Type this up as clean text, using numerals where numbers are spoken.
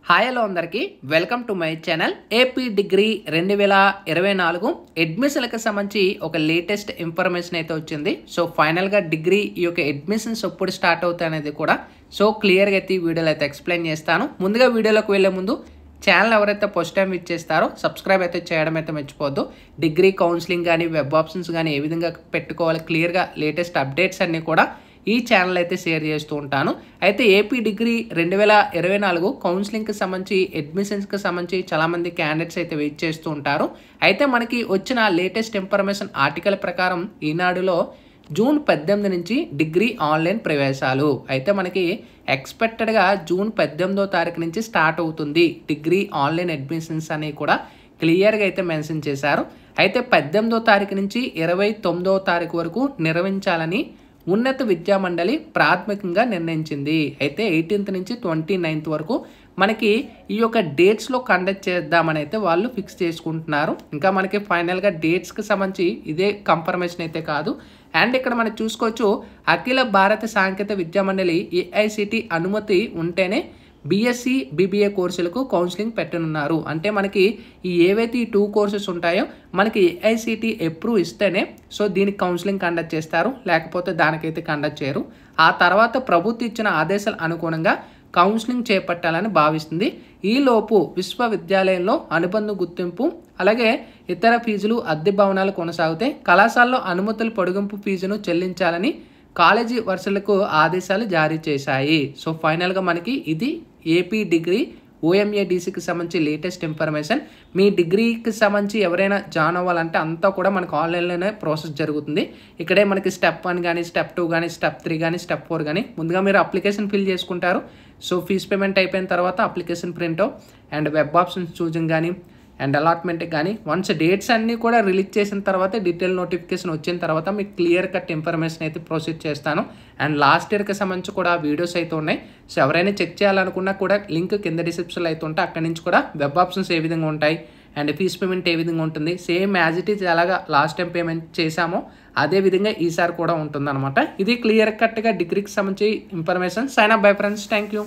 Hi hello అందరికీ welcome to my channel AP degree 2024 అడ్మిషన్లకు సంబంధించి ఒక లేటెస్ట్ ఇన్ఫర్మేషన్ అయితే వచ్చింది. సో ఫైనల్గా డిగ్రీ ఈ యొక్క అడ్మిషన్స్ ఎప్పుడు స్టార్ట్ అవుతాయి అనేది కూడా క్లియర్గా అయితే ఈ వీడియోలో అయితే ఎక్స్ప్లెయిన్ చేస్తాను. ముందుగా వీడియోలోకి వెళ్ళే ముందు ఛానల్ ఎవరైతే ఫస్ట్ టైం ఇచ్చేస్తారో సబ్స్క్రైబ్ అయితే చేయడం అయితే మర్చిపోద్దు. డిగ్రీ కౌన్సిలింగ్ కానీ వెబ్ ఆప్షన్స్ కానీ ఏ విధంగా పెట్టుకోవాలి క్లియర్గా లేటెస్ట్ అప్డేట్స్ అన్నీ కూడా ఈ ఛానల్ అయితే షేర్ చేస్తూ ఉంటాను. అయితే ఏపీ డిగ్రీ 2024 కౌన్సిలింగ్కి సంబంధించి అడ్మిషన్స్కి సంబంధించి చాలామంది క్యాండిడేట్స్ అయితే వెయిట్ చేస్తూ ఉంటారు. అయితే మనకి వచ్చిన లేటెస్ట్ ఇన్ఫర్మేషన్ ఆర్టికల్ ప్రకారం ఈనాడులో జూన్ 18 నుంచి డిగ్రీ ఆన్లైన్ ప్రవేశాలు అయితే మనకి ఎక్స్పెక్టెడ్గా జూన్ 18వ తారీఖు నుంచి స్టార్ట్ అవుతుంది డిగ్రీ ఆన్లైన్ అడ్మిషన్స్ అని కూడా క్లియర్గా అయితే మెన్షన్ చేశారు. అయితే 18వ తారీఖు నుంచి 29వ తారీఖు వరకు నిర్వహించాలని ఉన్నత విద్యా మండలి ప్రాథమికంగా నిర్ణయించింది. అయితే 18th నుంచి 29th వరకు మనకి ఈ యొక్క డేట్స్లో కండక్ట్ చేద్దామని అయితే వాళ్ళు ఫిక్స్ చేసుకుంటున్నారు. ఇంకా మనకి ఫైనల్గా డేట్స్కి సంబంధించి ఇదే కన్ఫర్మేషన్ అయితే కాదు. అండ్ ఇక్కడ మనం చూసుకోవచ్చు అఖిల భారత సాంకేతిక విద్యా మండలి ఏఐసిటి అనుమతి ఉంటేనే బీఎస్సీ బీబీఏ కోర్సులకు కౌన్సిలింగ్ పెట్టనున్నారు. అంటే మనకి ఏవైతే ఈ 2 కోర్సెస్ ఉంటాయో మనకి ఏఐసిటి అప్రూవ్ ఇస్తేనే దీనికి కౌన్సిలింగ్ కండక్ట్ చేస్తారు, లేకపోతే దానికైతే కండక్ట్ చేయరు. ఆ తర్వాత ప్రభుత్వం ఇచ్చిన ఆదేశాల అనుగుణంగా కౌన్సిలింగ్ చేపట్టాలని భావిస్తుంది. ఈలోపు విశ్వవిద్యాలయంలో అనుబంధ గుర్తింపు అలాగే ఇతర ఫీజులు అద్దె భవనాలు కొనసాగితే కళాశాలలో అనుమతుల పొడిగింపు ఫీజును చెల్లించాలని కాలేజీ వర్షాలకు ఆదేశాలు జారీ చేశాయి. ఫైనల్గా మనకి ఇది ఏపీ డిగ్రీ ఓఎంఏడిసికి సంబంధించి లేటెస్ట్ ఇన్ఫర్మేషన్. మీ డిగ్రీకి సంబంధించి ఎవరైనా జాయిన్ అవ్వాలంటే అంతా కూడా మనకు ఆన్లైన్లోనే ప్రాసెస్ జరుగుతుంది. ఇక్కడే మనకి స్టెప్ 1 కానీ స్టెప్ 2 కానీ స్టెప్ 3 కానీ స్టెప్ 4 కానీ ముందుగా మీరు అప్లికేషన్ ఫిల్ చేసుకుంటారు. ఫీజ్ పేమెంట్ అయిపోయిన తర్వాత application print and web options choosing కానీ అండ్ అలాట్మెంట్ కానీ వన్స్ డేట్స్ అన్నీ కూడా రిలీజ్ చేసిన తర్వాత డీటెయిల్ నోటిఫికేషన్ వచ్చిన తర్వాత మీకు క్లియర్ కట్ ఇన్ఫర్మేషన్ అయితే ప్రొసీడ్ చేస్తాను. అండ్ లాస్ట్ ఇయర్కి సంబంధించి కూడా వీడియోస్ అయితే ఉన్నాయి. ఎవరైనా చెక్ చేయాలనుకున్నా కూడా లింక్ కింద డిస్క్రిప్షన్లో అయితే ఉంటాయి. అక్కడి నుంచి కూడా వెబ్ ఆప్షన్స్ ఏ విధంగా ఉంటాయి అండ్ ఫీజ్ పేమెంట్ ఏ విధంగా ఉంటుంది సేమ్ యాజ్ ఇట్ ఈజ్ ఎలాగా లాస్ట్ టైం పేమెంట్ చేశామో అదే విధంగా ఈసారి కూడా ఉంటుందన్నమాట. ఇది క్లియర్ కట్గా డిగ్రీకి సంబంధించి information. Sign up bye friends. Thank you.